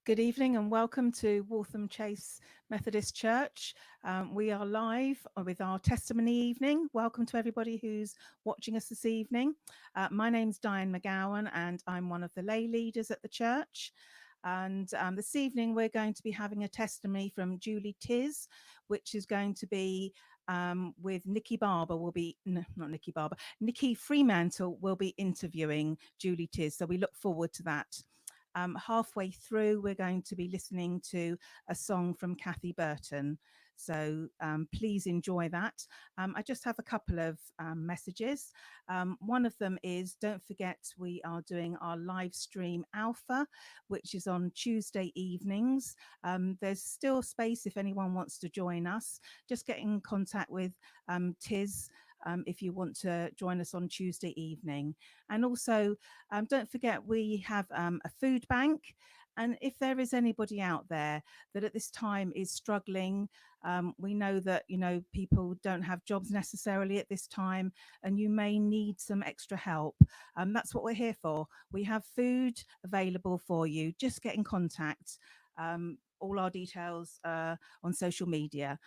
Good evening and welcome to Waltham Chase Methodist Church. We are live with our testimony evening. Welcome to everybody who's watching us this evening. My name's Diane McGowan and I'm one of the lay leaders at the church. And this evening we're going to be having a testimony from Julie Tiz, which is going to be with Nikki Barber not Nikki Barber, Nikki Fremantle will be interviewing Julie Tiz. So we look forward to that. Halfway through, we're going to be listening to a song from Kathy Burton. So please enjoy that. I just have a couple of messages. One of them is, don't forget, we are doing our live stream Alpha, which is on Tuesday evenings. There's still space if anyone wants to join us. Just get in contact with Tiz if you want to join us on Tuesday evening. And also, don't forget, we have a food bank. And if there is anybody out there that at this time is struggling, we know that, people don't have jobs necessarily at this time, and you may need some extra help. That's what we're here for. We have food available for you. Just get in contact. All our details on social media.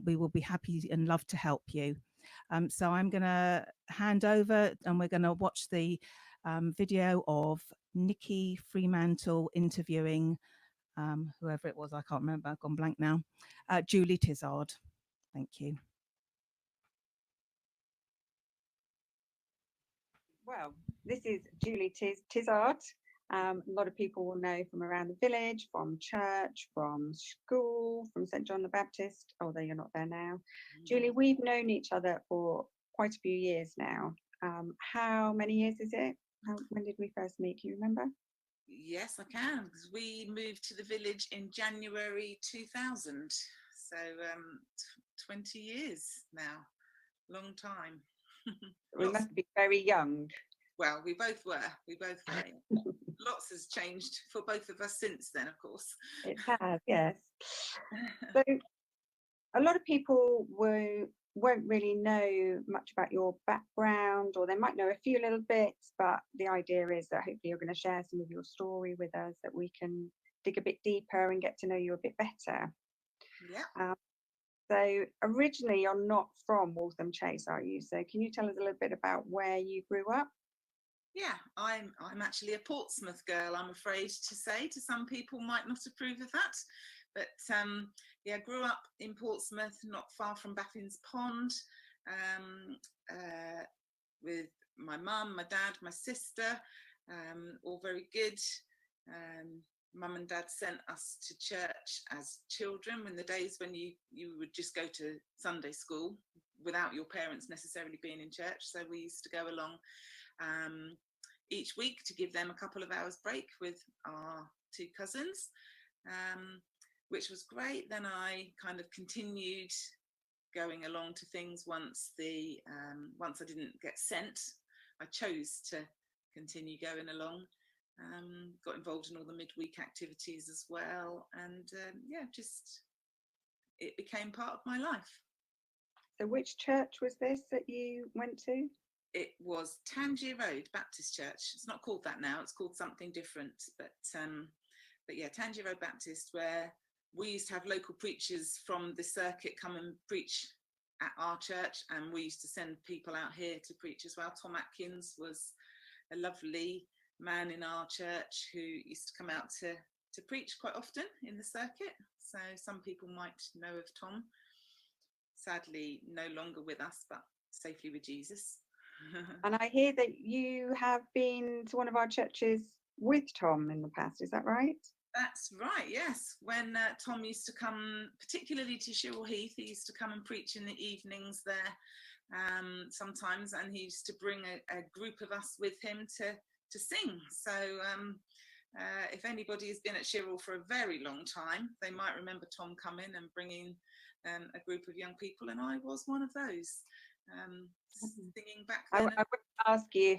We will be happy and love to help you. So I'm going to hand over and we're going to watch the video of Nikki Fremantle interviewing whoever it was, I can't remember, I've gone blank now, Julie Tizzard. Thank you. Well, this is Julie Tizzard. A lot of people will know from around the village, from church, from school, from St John the Baptist, although you're not there now. Julie, we've known each other for quite a few years now. How many years is it? When did we first meet? Can you remember? Yes, I can, because we moved to the village in January 2000. So 20 years now. Long time. We must be very young. Well, we both were. Lots has changed for both of us since then, of course. It has, yes. So a lot of people won't really know much about your background, or they might know a few little bits, but the idea is that hopefully you're going to share some of your story with us, that we can dig a bit deeper and get to know you a bit better. Yeah. So originally you're not from Waltham Chase, are you? So can you tell us a little bit about where you grew up? Yeah, I'm actually a Portsmouth girl, I'm afraid to say. To some people might not approve of that. But yeah, grew up in Portsmouth, not far from Baffin's Pond, with my mum, my dad, my sister, all very good. Mum and dad sent us to church as children in the days when you would just go to Sunday school without your parents necessarily being in church. So we used to go along each week to give them a couple of hours break with our two cousins, which was great. Then I kind of continued going along to things once I didn't get sent. I chose to continue going along. Got involved in all the midweek activities as well, and yeah, just it became part of my life. So which church was this that you went to? It was Tangier Road Baptist Church. It's not called that now. It's called something different. But yeah, Tangier Road Baptist, where we used to have local preachers from the circuit come and preach at our church, and we used to send people out here to preach as well. Tom Atkins was a lovely man in our church who used to come out to preach quite often in the circuit. So some people might know of Tom. Sadly, no longer with us, but safely with Jesus. And I hear that you have been to one of our churches with Tom in the past. Is that right? That's right, yes. When Tom used to come, particularly to Shirrell Heath, he used to come and preach in the evenings there sometimes, and he used to bring a group of us with him to sing. So if anybody has been at Shirrell for a very long time, they might remember Tom coming and bringing a group of young people, and I was one of those singing back then. I would ask you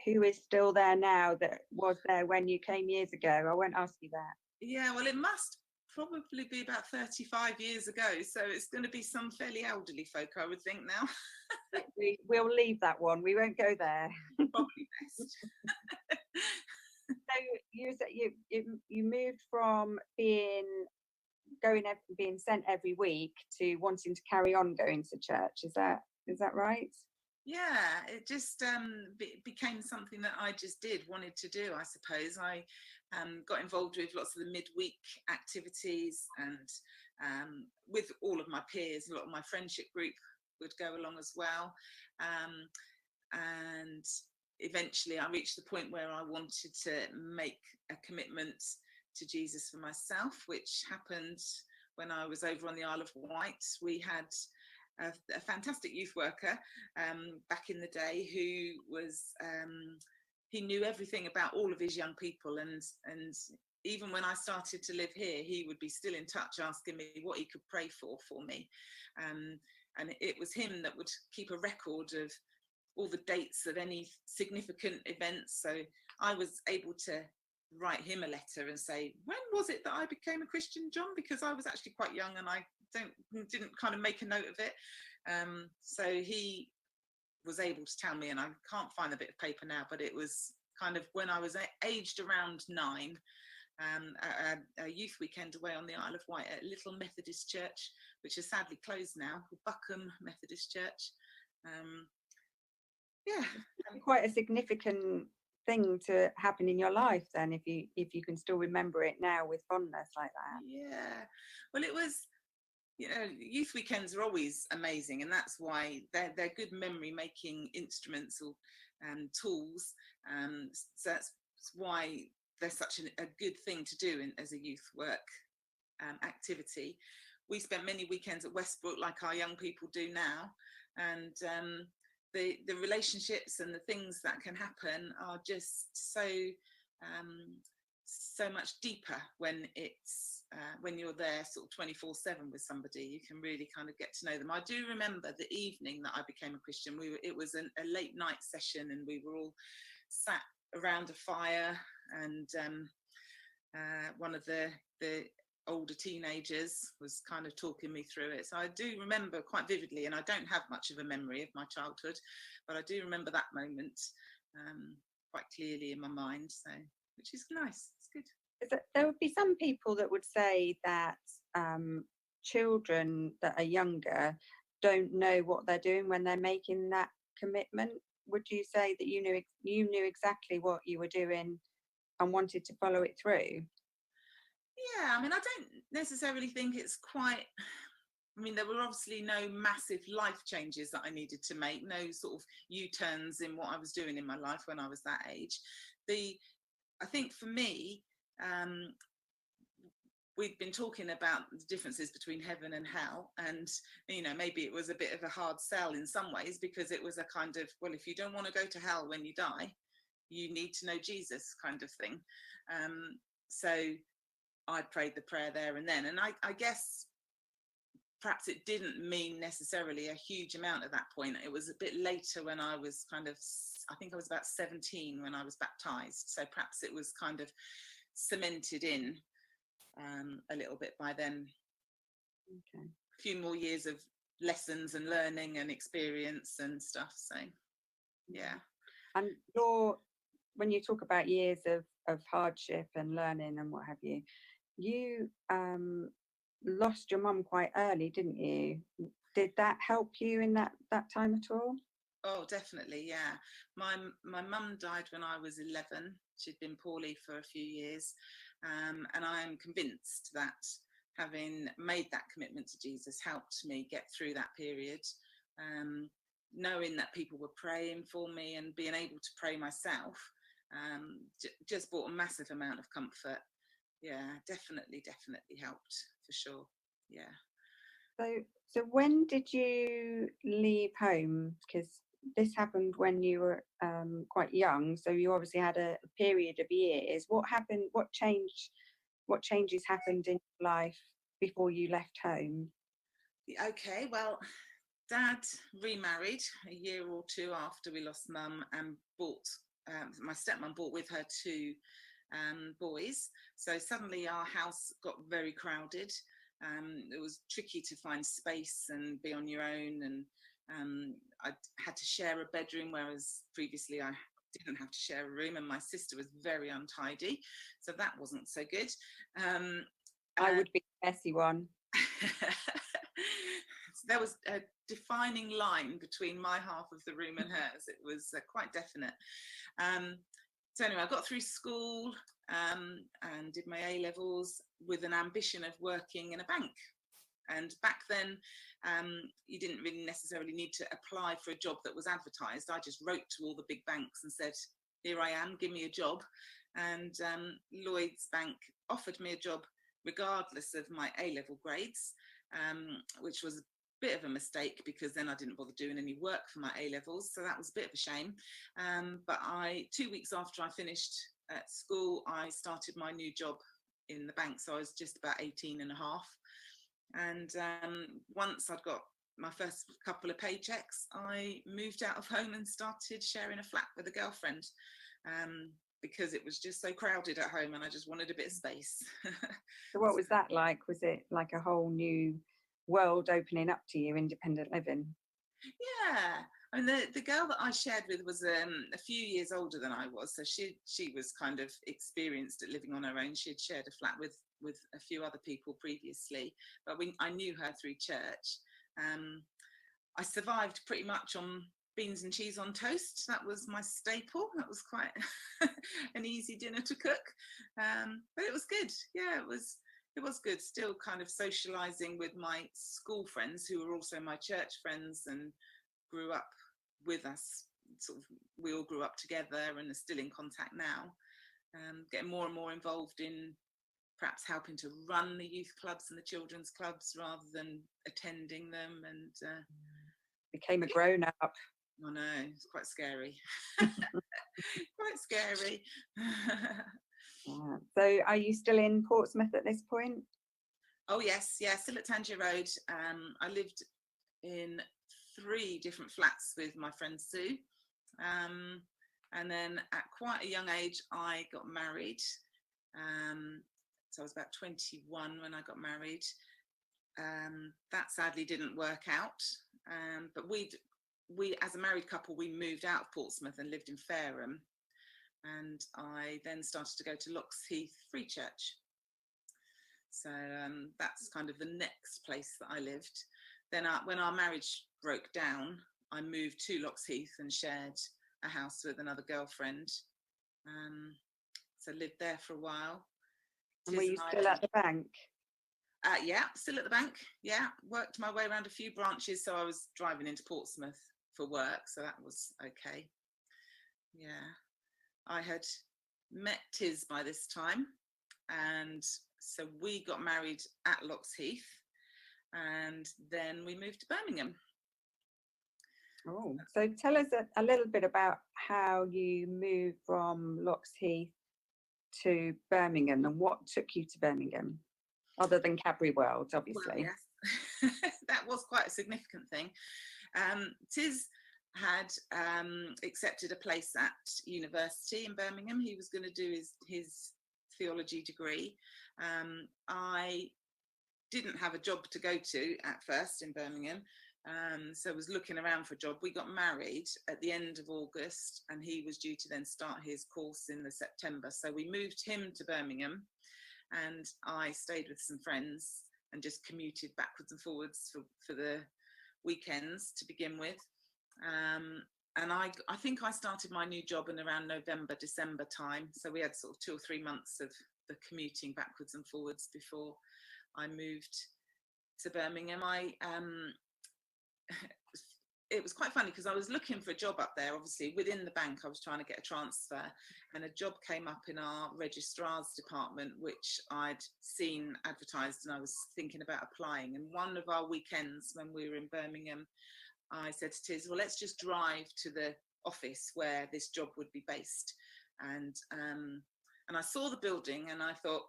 who is still there now that was there when you came years ago. I won't ask you that. Yeah, well, it must probably be about 35 years ago, so it's going to be some fairly elderly folk, I would think now. We'll leave that one. We won't go there. Probably best. So you said you moved from being sent every week to wanting to carry on going to church. Is that right? Yeah, it just became something that I just wanted to do, I suppose. I got involved with lots of the midweek activities, and with all of my peers. A lot of my friendship group would go along as well, and eventually I reached the point where I wanted to make a commitment to Jesus for myself, which happened when I was over on the Isle of Wight. We had a fantastic youth worker back in the day who was he knew everything about all of his young people, and even when I started to live here, he would be still in touch, asking me what he could pray for me, and it was him that would keep a record of all the dates of any significant events. So I was able to write him a letter and say, when was it that I became a Christian, John? Because I was actually quite young and I didn't kind of make a note of it. So he was able to tell me, and I can't find the bit of paper now, but it was kind of when I was aged around 9, a youth weekend away on the Isle of Wight at a little Methodist church, which is sadly closed now, called Buckham Methodist Church. Yeah, quite a significant thing to happen in your life then, if you can still remember it now with fondness like that. Yeah, well, it was, youth weekends are always amazing, and that's why they're good memory making instruments or tools. So that's why they're such a good thing to do as a youth work activity. We spent many weekends at Westbrook, like our young people do now, and the relationships and the things that can happen are just so much deeper when you're there sort of 24/7 with somebody. You can really kind of get to know them. I do remember the evening that I became a Christian. It was a late night session, and we were all sat around a fire, and one of the older teenagers was kind of talking me through it. So I do remember quite vividly, and I don't have much of a memory of my childhood, but I do remember that moment quite clearly in my mind, so which is nice. It's good. There would be some people that would say that children that are younger don't know what they're doing when they're making that commitment. Would you say that you knew exactly what you were doing and wanted to follow it through? Yeah, I mean, I don't necessarily think it's quite, there were obviously no massive life changes that I needed to make, no sort of U-turns in what I was doing in my life when I was that age. I think for me, we've been talking about the differences between heaven and hell, and maybe it was a bit of a hard sell in some ways, because it was a kind of, well, if you don't want to go to hell when you die, you need to know Jesus kind of thing. So I prayed the prayer there and then, and I guess perhaps it didn't mean necessarily a huge amount at that point. It was a bit later when I was I think I was about 17 when I was baptized, so perhaps it was kind of cemented in a little bit by then. Okay. A few more years of lessons and learning and experience and stuff. So yeah. And when you talk about years of hardship and learning and what have you, you lost your mum quite early, didn't you? Did that help you in that time at all? Oh, definitely, yeah. My mum died when I was 11. She'd been poorly for a few years, and I am convinced that having made that commitment to Jesus helped me get through that period. Knowing that people were praying for me and being able to pray myself just brought a massive amount of comfort. Yeah, definitely helped for sure. Yeah. So when did you leave home? Because this happened when you were quite young, so you obviously had a period of years. What happened? What changes happened in your life before you left home? Okay, well, Dad remarried a year or two after we lost Mum, and my stepmom brought with her two boys. So suddenly our house got very crowded. It was tricky to find space and be on your own, and I had to share a bedroom, whereas previously I didn't have to share a room, and my sister was very untidy, so that wasn't so good. I would be the messy one. There was a defining line between my half of the room and hers. It was quite definite. So anyway, I got through school and did my A-levels with an ambition of working in a bank. And back then, you didn't really necessarily need to apply for a job that was advertised. I just wrote to all the big banks and said, here I am, give me a job. And Lloyd's Bank offered me a job regardless of my A-level grades, which was a bit of a mistake, because then I didn't bother doing any work for my A-levels, so that was a bit of a shame. But 2 weeks after I finished at school, I started my new job in the bank, so I was just about 18 and a half. And once I'd got my first couple of paychecks, I moved out of home and started sharing a flat with a girlfriend, because it was just so crowded at home and I just wanted a bit of space. So what was that like? Was it like a whole new world opening up to you, independent living? Yeah, I mean, the girl that I shared with was a few years older than I was, so she was kind of experienced at living on her own. She had shared a flat with a few other people previously, but I knew her through church. I survived pretty much on beans and cheese on toast. That was my staple. That was quite an easy dinner to cook, but it was good. Yeah, it was good. Still kind of socializing with my school friends, who were also my church friends and grew up with us. Sort of, we all grew up together and are still in contact now. Getting more and more involved in perhaps helping to run the youth clubs and the children's clubs rather than attending them, and became a grown up. I know, it's quite scary. Quite scary. Yeah. So are you still in Portsmouth at this point? Oh yes, yeah, still at Tangier Road. I lived in 3 different flats with my friend Sue, and then at quite a young age I got married. So I was about 21 when I got married. That sadly didn't work out, but we as a married couple, we moved out of Portsmouth and lived in Fareham, and I then started to go to Loxheath Free Church. So that's kind of the next place that I lived. Then when our marriage broke down, I moved to Loxheath and shared a house with another girlfriend. So lived there for a while. And were you still at the bank? Yeah, still at the bank. Yeah, worked my way around a few branches, so I was driving into Portsmouth for work, so that was okay. Yeah, I had met Tiz by this time, and so we got married at Loxheath, and then we moved to Birmingham. Oh, so tell us a little bit about how you moved from Loxheath to Birmingham, and what took you to Birmingham, other than Cadbury World, obviously. Well, yes. That was quite a significant thing. Tiz had accepted a place at university in Birmingham. He was going to do his theology degree. I didn't have a job to go to at first in Birmingham, So I was looking around for a job. We got married at the end of August, and he was due to then start his course in the September. So we moved him to Birmingham, and I stayed with some friends and just commuted backwards and forwards for the weekends to begin with. And I think I started my new job in around November, December time. So we had sort of 2 or 3 months of the commuting backwards and forwards before I moved to Birmingham. It was quite funny because I was looking for a job up there. Obviously, within the bank, I was trying to get a transfer, and a job came up in our registrar's department, which I'd seen advertised, and I was thinking about applying. And one of our weekends when we were in Birmingham, I said to Tiz, well, let's just drive to the office where this job would be based. And I saw the building, and I thought,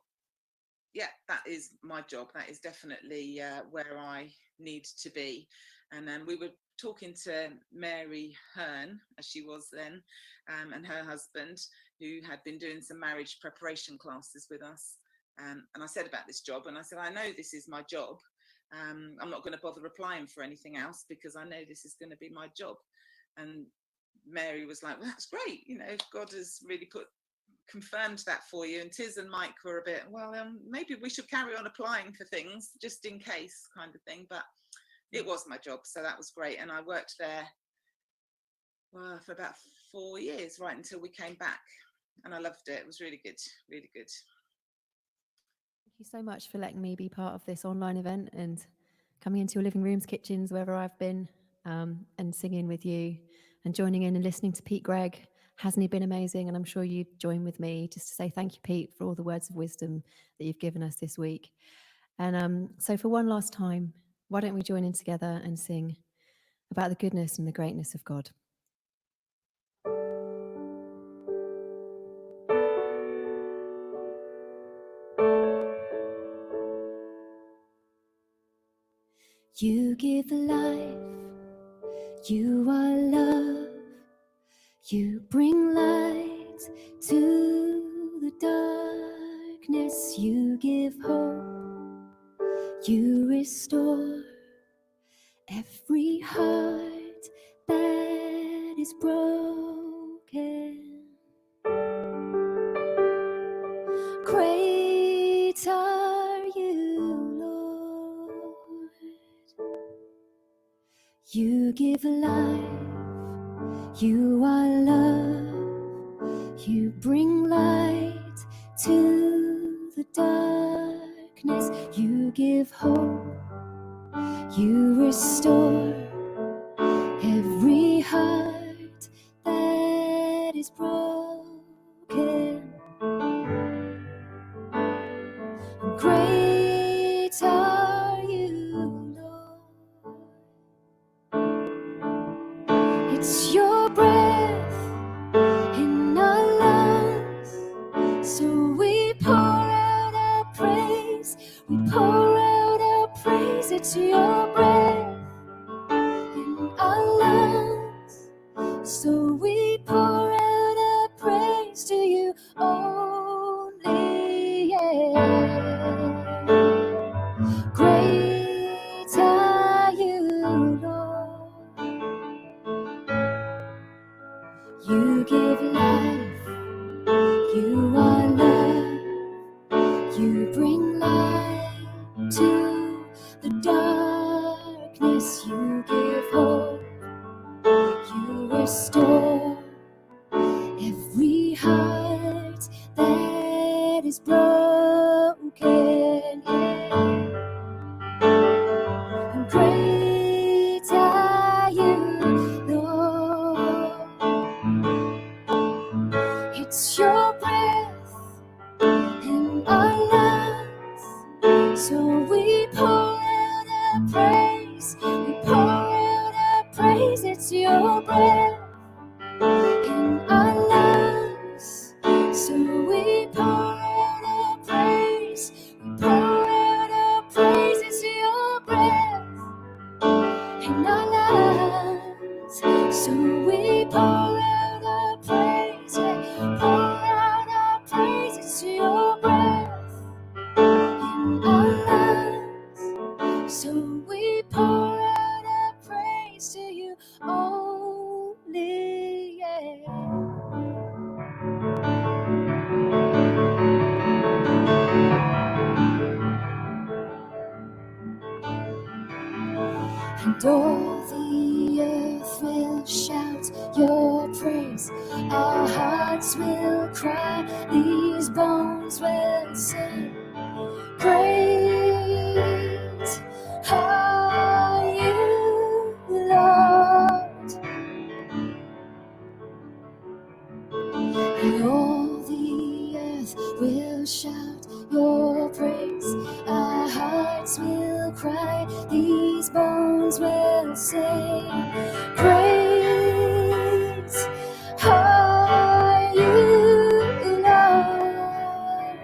yeah, that is my job. That is definitely where I need to be. And then we were talking to Mary Hearn, as she was then, and her husband, who had been doing some marriage preparation classes with us. And I said about this job, and I said, I know this is my job. I'm not going to bother applying for anything else because I know this is going to be my job. And Mary was like, well, that's great. You know, God has really confirmed that for you. And Tiz and Mike were a bit, well, maybe we should carry on applying for things just in case, kind of thing. But it was my job, so that was great. And I worked there for about 4 years, right until we came back, and I loved it. It was really good, really good. Thank you so much for letting me be part of this online event and coming into your living rooms, kitchens, wherever I've been, and singing with you and joining in and listening to Pete Gregg. Hasn't he been amazing? And I'm sure you'd join with me just to say thank you, Pete, for all the words of wisdom that you've given us this week. And so for one last time, why don't we join in together and sing about the goodness and the greatness of God? You give life, you are love, you bring light to the darkness, you give hope, you restore every heart that is broken. Great are you, Lord. You give life, you are love, you bring light to the darkness, you give hope, you restore every heart that is broken. Great are you, Lord. It's your breath in our lungs, so we pour out our praise. We pour out our praise. It's your breath in our lungs, so we pour out our praise to you only. Yeah. Great are you, Lord. You give life, you are love, you bring light to the darkness, you give hope, you restore every heart that is broken. And great are you, Lord. It's your breath in our lungs, so we pour out our praise. We pour out our praise. It's your breath in our lungs, so we pour out our praise. We pour out our praise. It's your breath in our lungs, so we pour out our praise. Yeah. Pour out our praise. It's your breath in our lungs, so we pour out our and all the earth will shout your praise. Our hearts will cry, these bones will sing. Great are you, Lord, and all the earth will shout your praise. Our hearts will cry, these bones will sing. Great are you, Lord,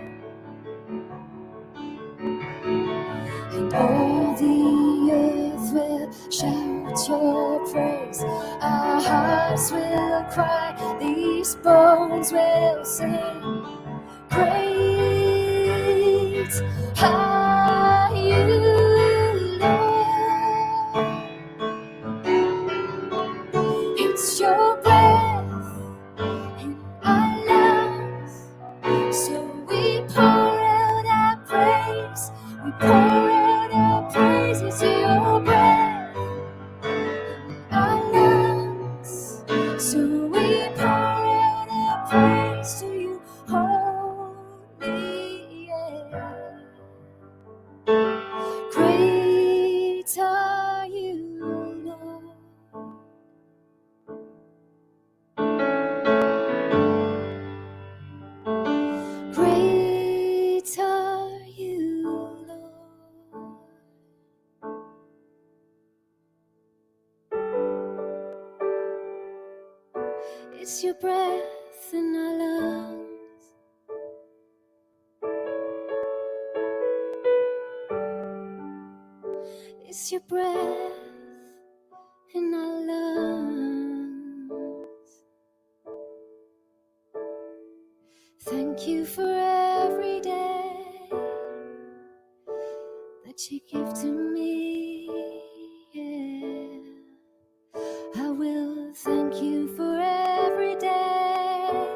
and all the earth will shout your praise. Our hearts will cry, these bones will sing. Great are you, Lord. It's your breath in our lungs, so we pour out our praise. We pour out our praise. It's your breath in our lungs, so we pour out our praise to you, holy. Yeah. Great are you, Lord. Great are you, Lord. It's your breath in our lungs, it's your breath in our lungs. Thank you for every day that you give to me. Yeah. I will thank you for every day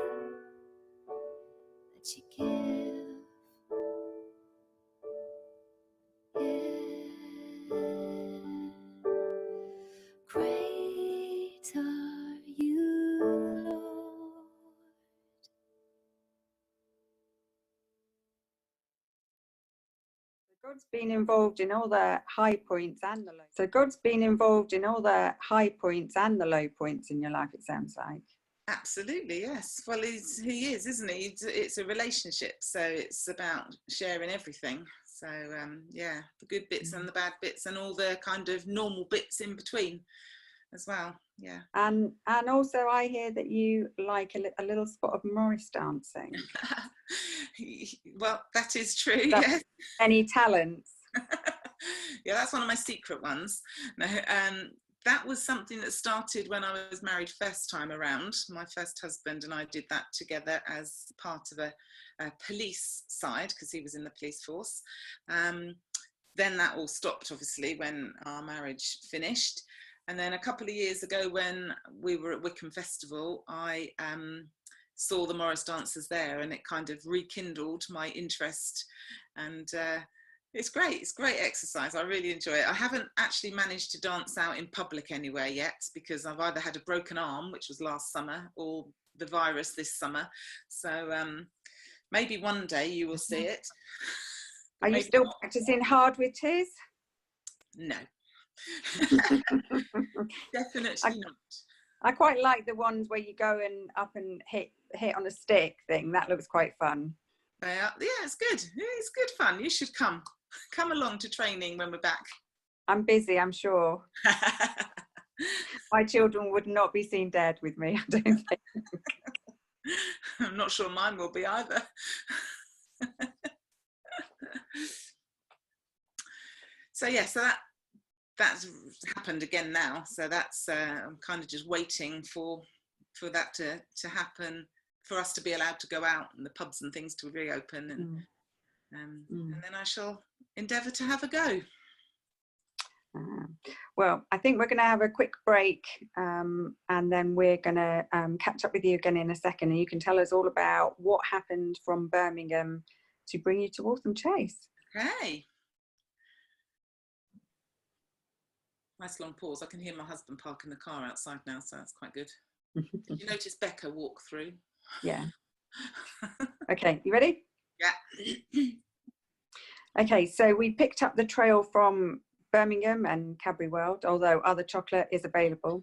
that you give. Yeah. Great are you, Lord. God's been involved in all the high points and the low. So God's been involved in all the high points and the low points in your life, it sounds like. Absolutely, yes. Well, he is, isn't he? It's a relationship, so it's about sharing everything. So yeah, the good bits and the bad bits and all the kind of normal bits in between as well. Yeah. And also I hear that you like a little spot of Morris dancing. Well, that is true. That- Yes. Any talents? Yeah, that's one of my secret ones. No, that was something that started when I was married first time around. My first husband and I did that together as part of a police side, because he was in the police force. Then that all stopped, obviously, when our marriage finished. And then a couple of years ago, when we were at Wickham Festival, I saw the Morris dancers there, and it kind of rekindled my interest. And it's great. It's great exercise. I really enjoy it. I haven't actually managed to dance out in public anywhere yet, because I've either had a broken arm, which was last summer, or the virus this summer. So maybe one day you will see it. Are you still practicing hard with Tiz? No. Definitely not. I quite like the ones where you go and up and hit on a stick thing. That looks quite fun. Yeah, it's good. It's good fun. You should come along to training when we're back. I'm busy, I'm sure. My children would not be seen dead with me, I don't think. I'm not sure mine will be either. So yeah, so that's happened again now. So that's I'm kind of just waiting for that to happen, for us to be allowed to go out and the pubs and things to reopen, and then I shall endeavour to have a go. Well, I think we're going to have a quick break, and then we're going to catch up with you again in a second, and you can tell us all about what happened from Birmingham to bring you to Waltham Chase. Okay. Nice long pause. I can hear my husband parking the car outside now, so that's quite good. Did you notice Becca walk through? Yeah. Okay, you ready? Yeah. Okay, so we picked up the trail from Birmingham and Cadbury World, although other chocolate is available.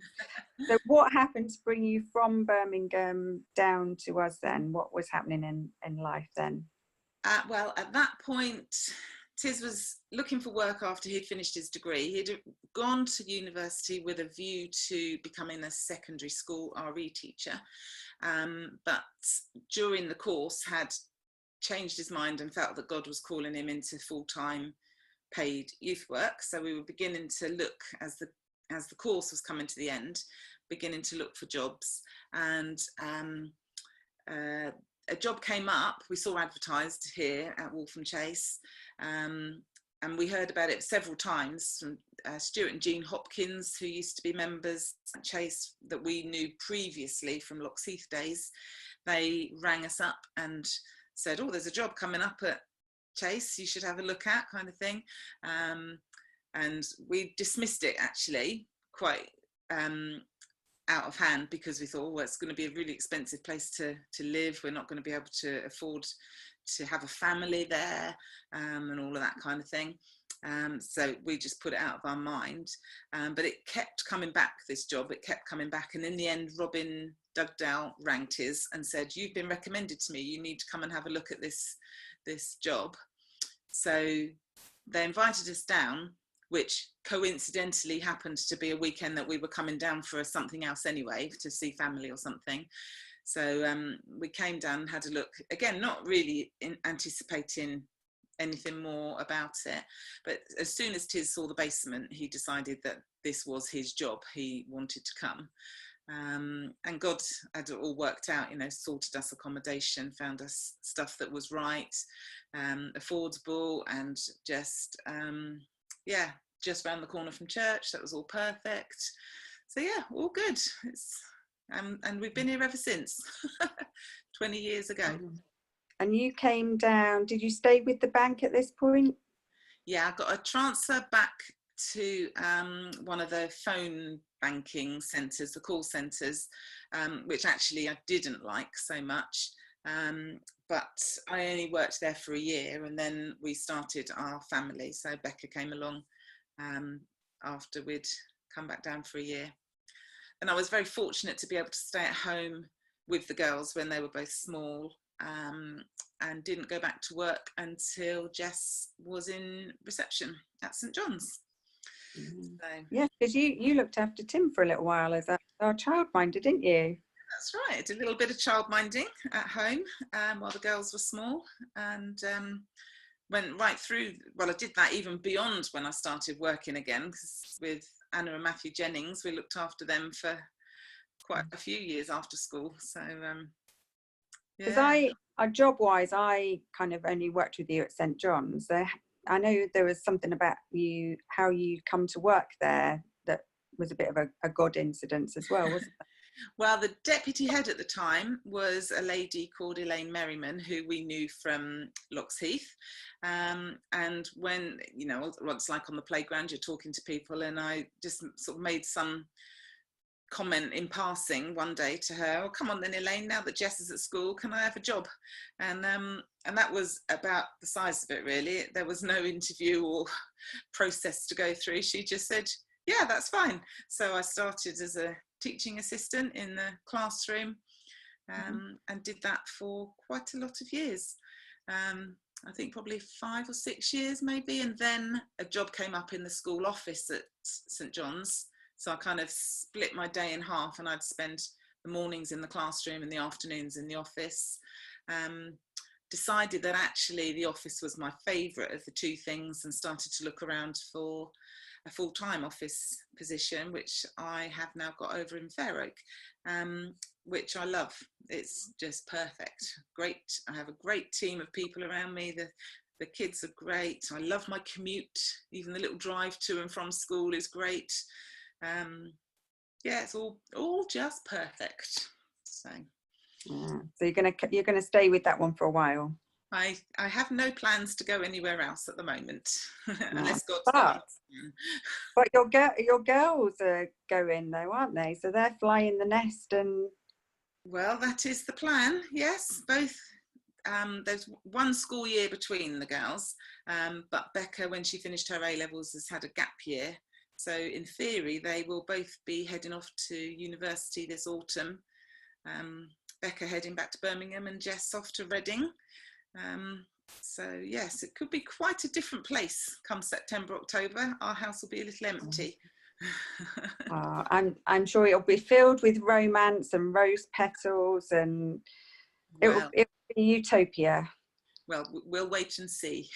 So what happened to bring you from Birmingham down to us then? What was happening in life then? Well, at that point, Tiz was looking for work after he'd finished his degree. He'd gone to university with a view to becoming a secondary school RE teacher, but during the course had changed his mind and felt that God was calling him into full-time paid youth work. So we were beginning to look, as the course was coming to the end, beginning to look for jobs, and a job came up. We saw advertised here at Waltham Chase, and we heard about it several times from Stuart and Jean Hopkins, who used to be members at Chase that we knew previously from Loxheath days. They rang us up and said, oh, there's a job coming up at Chase you should have a look at, kind of thing. And we dismissed it actually quite out of hand, because we thought, well, it's going to be a really expensive place to live. We're not going to be able to afford to have a family there, and all of that kind of thing. So we just put it out of our mind. But it kept coming back, this job, it kept coming back. And in the end, Robin Dugdale rang Tiz and said, you've been recommended to me, you need to come and have a look at this job. So they invited us down, which coincidentally happened to be a weekend that we were coming down for something else anyway, to see family or something. So we came down and had a look, again, not really anticipating anything more about it, but as soon as Tiz saw the basement, he decided that this was his job, he wanted to come. And God had it all worked out, you know, sorted us accommodation, found us stuff that was right, affordable, and just yeah, just round the corner from church. That was all perfect. So yeah, all good. And we've been here ever since. 20 years ago. And you came down, did you stay with the bank at this point? Yeah, I got a transfer back to one of the phone banking centres, the call centres, which actually I didn't like so much. But I only worked there for a year, and then we started our family. So Becca came along after we'd come back down for a year. And I was very fortunate to be able to stay at home with the girls when they were both small, and didn't go back to work until Jess was in reception at St John's. So, yeah, because you looked after Tim for a little while as our childminder, didn't you? that's right. I did a little bit of childminding at home while the girls were small, and went right through. Well, I did that even beyond when I started working again, because with Anna and Matthew Jennings, we looked after them for quite a few years after school. So because yeah. I job-wise, I kind of only worked with you at St John's. I know there was something about you, how you come to work there, that was a bit of a God incident as well, wasn't it? Well, the deputy head at the time was a lady called Elaine Merriman, who we knew from Loxheath. And when, you know, what it's like on the playground, you're talking to people, and I just sort of made some comment in passing one day to her, oh, come on then, Elaine, now that Jess is at school, can I have a job? And that was about the size of it, really. There was no interview or process to go through. She just said, yeah, that's fine. So I started as a teaching assistant in the classroom, and did that for quite a lot of years. I think probably 5 or 6 years maybe, and then a job came up in the school office at St John's. So I kind of split my day in half, and I'd spend the mornings in the classroom and the afternoons in the office. Decided that actually the office was my favourite of the two things, and started to look around for a full-time office position, which I have now got over in Fair Oak, which I love. It's just perfect. Great. I have a great team of people around me. The kids are great. I love my commute. Even the little drive to and from school is great. Yeah, it's all just perfect. So Yeah. So you're gonna stay with that one for a while. I have no plans to go anywhere else at the moment, unless God But, starts. but your girls are going though, aren't they? So they're flying the nest and. Well, that is the plan. Yes, both. There's one school year between the girls, but Becca, when she finished her A-levels, has had a gap year. So in theory, they will both be heading off to university this autumn. Becca heading back to Birmingham and Jess off to Reading. So yes, it could be quite a different place come September, October. Our house will be a little empty. I'm sure it'll be filled with romance and rose petals, and it'll be utopia. Well, we'll wait and see.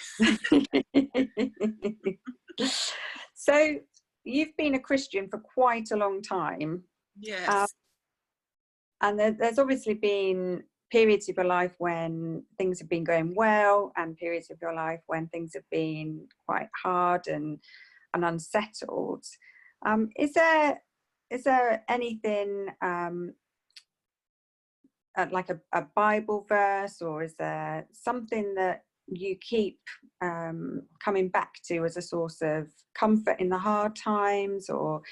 So you've been a Christian for quite a long time. Yes. And there's obviously been periods of your life when things have been going well, and periods of your life when things have been quite hard and unsettled. Is there anything like a Bible verse, or is there something that you keep coming back to as a source of comfort in the hard times, or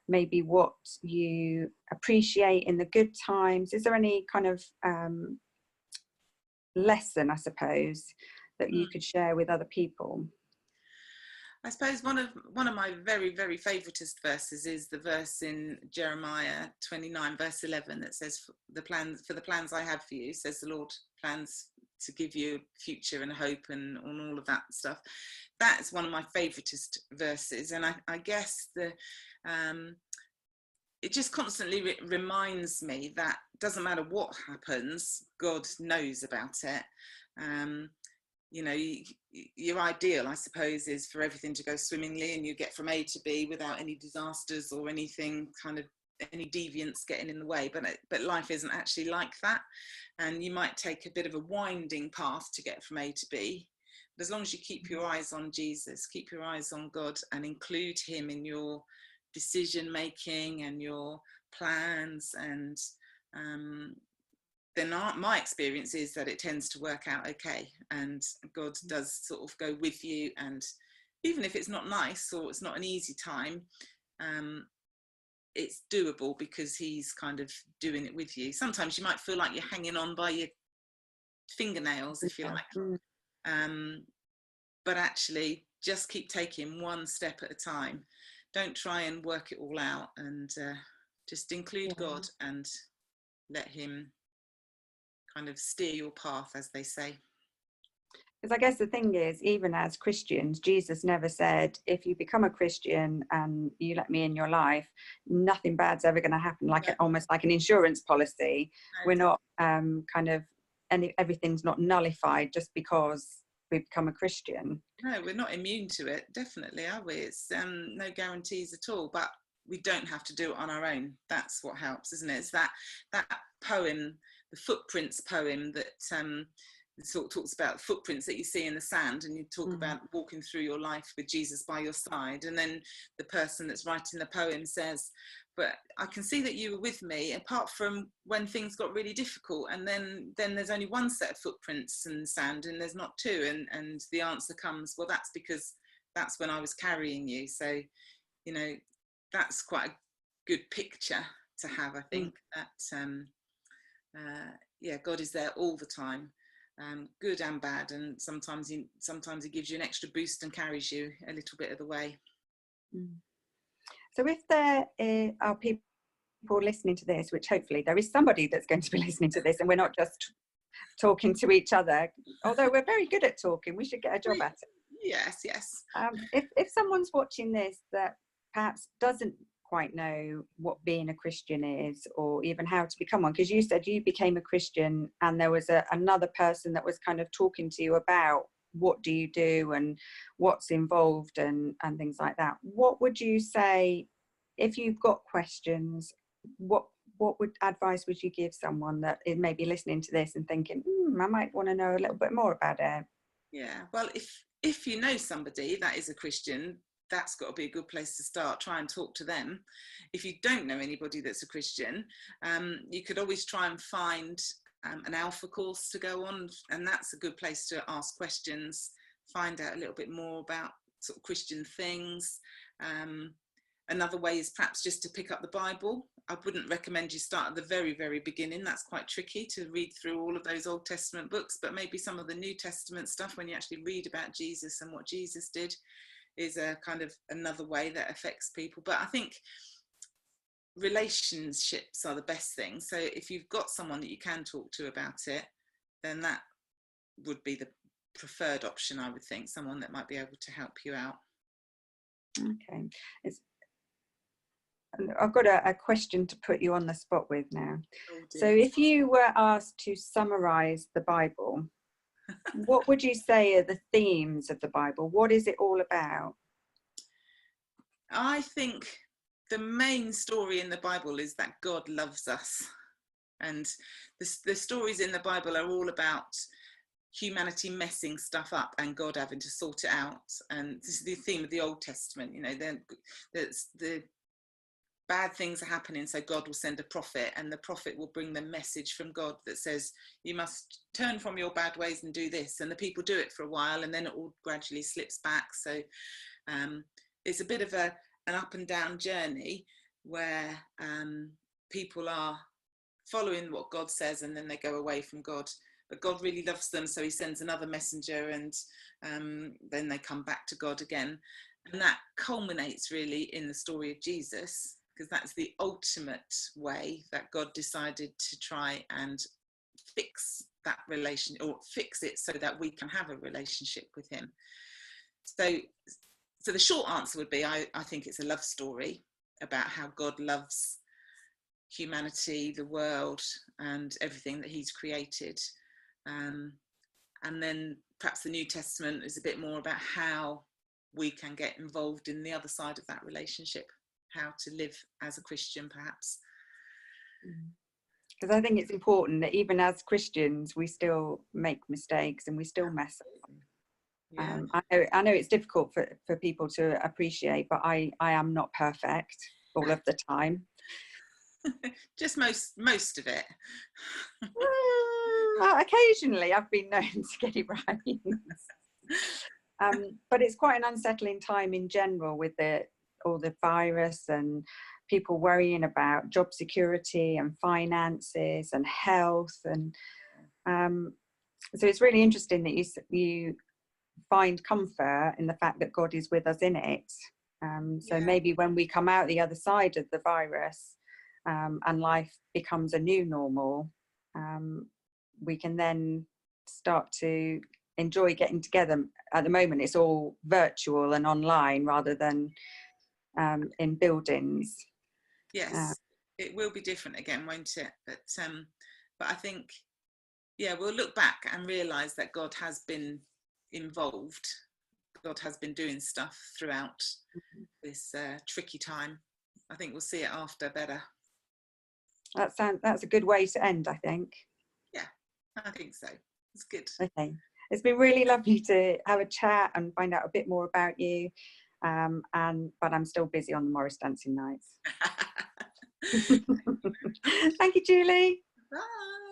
maybe what you appreciate in the good times? Is there any kind of lesson, I suppose, that you could share with other people? I suppose one of my very, very favouriteest verses is the verse in Jeremiah 29 verse 11 that says, for the plans I have for you, says the Lord, plans to give you future and hope and all of that stuff. That's one of my favouriteest verses, and I guess it just constantly reminds me that doesn't matter what happens, God knows about it. You know, your ideal, I suppose, is for everything to go swimmingly and you get from A to B without any disasters or anything, kind of any deviance getting in the way. But life isn't actually like that, and you might take a bit of a winding path to get from A to B. But as long as you keep your eyes on Jesus, keep your eyes on God, and include Him in your decision making and your plans, and then my experience is that it tends to work out okay, and God does sort of go with you, and even if it's not nice or it's not an easy time, it's doable because He's kind of doing it with you. Sometimes you might feel like you're hanging on by your fingernails, if you like, but actually just keep taking one step at a time. Don't try and work it all out, and just include God and let Him kind of steer your path, as they say. Because I guess the thing is, even as Christians, Jesus never said, if you become a Christian and you let me in your life, nothing bad's ever going to happen, like almost like an insurance policy. We're not kind of, everything's not nullified just because we become a Christian. No, we're not immune to it, definitely, are we? It's no guarantees at all, but we don't have to do it on our own. That's what helps, isn't it? It's that poem, the Footprints poem, that sort of talks about footprints that you see in the sand, and you talk about walking through your life with Jesus by your side, and then the person that's writing the poem says, but I can see that you were with me apart from when things got really difficult, and then there's only one set of footprints in the sand and there's not two, and the answer comes, well, that's because that's when I was carrying you. So, you know, that's quite a good picture to have, I think, that God is there all the time, good and bad, and sometimes he gives you an extra boost and carries you a little bit of the way. So if there are people listening to this, which hopefully there is somebody that's going to be listening to this, and we're not just talking to each other, although we're very good at talking, we should get a job at it. Yes. If someone's watching this that perhaps doesn't quite know what being a Christian is, or even how to become one, because you said you became a Christian and there was another person that was kind of talking to you about what do you do and what's involved and things like that, what would you say if you've got questions? What advice would you give someone that is maybe listening to this and thinking, I might want to know a little bit more about it? Yeah, well, if you know somebody that is a Christian, that's got to be a good place to start. Try and talk to them. If you don't know anybody that's a Christian, you could always try and find an alpha course to go on, and that's a good place to ask questions, find out a little bit more about sort of Christian things. Another way is perhaps just to pick up the Bible. I wouldn't recommend you start at the very, very beginning. That's quite tricky to read through all of those Old Testament books, but maybe some of the New Testament stuff, when you actually read about Jesus and what Jesus did, is a kind of another way that affects people. But I think relationships are the best thing. So if you've got someone that you can talk to about it, then that would be the preferred option, I would think, someone that might be able to help you out. Okay. I've got a question to put you on the spot with now. Oh, so if you were asked to summarize the Bible, what would you say are the themes of the Bible? What is it all about? I think the main story in the Bible is that God loves us. And the stories in the Bible are all about humanity messing stuff up and God having to sort it out. And this is the theme of the Old Testament. You know, the bad things are happening, so God will send a prophet, and the prophet will bring the message from God that says, you must turn from your bad ways and do this. And the people do it for a while, and then it all gradually slips back. So it's a bit of an up and down journey where people are following what God says, and then they go away from God. But God really loves them, so he sends another messenger, and then they come back to God again. And that culminates really in the story of Jesus, because that's the ultimate way that God decided to try and fix that relation, or fix it so that we can have a relationship with him. So the short answer would be, I think it's a love story about how God loves humanity, the world, and everything that he's created. And then perhaps the New Testament is a bit more about how we can get involved in the other side of that relationship, how to live as a Christian, perhaps. Because I think it's important that even as Christians, we still make mistakes and we still mess up. Yeah. I know it's difficult for people to appreciate, but I am not perfect all of the time. Just most of it. Well, occasionally I've been known to get it right. But it's quite an unsettling time in general with all the virus and people worrying about job security and finances and health, and so it's really interesting that you find comfort in the fact that God is with us in it. So maybe when we come out the other side of the virus and life becomes a new normal, we can then start to enjoy getting together. At the moment it's all virtual and online rather than in buildings. Yes, it will be different again, won't it? But I think, we'll look back and realise that God has been involved. God has been doing stuff throughout this tricky time. I think we'll see it after better. That's a good way to end, I think. Yeah, I think so. It's good. Okay, it's been really lovely to have a chat and find out a bit more about you. But I'm still busy on the Morris dancing nights. Thank you, Julie. Bye.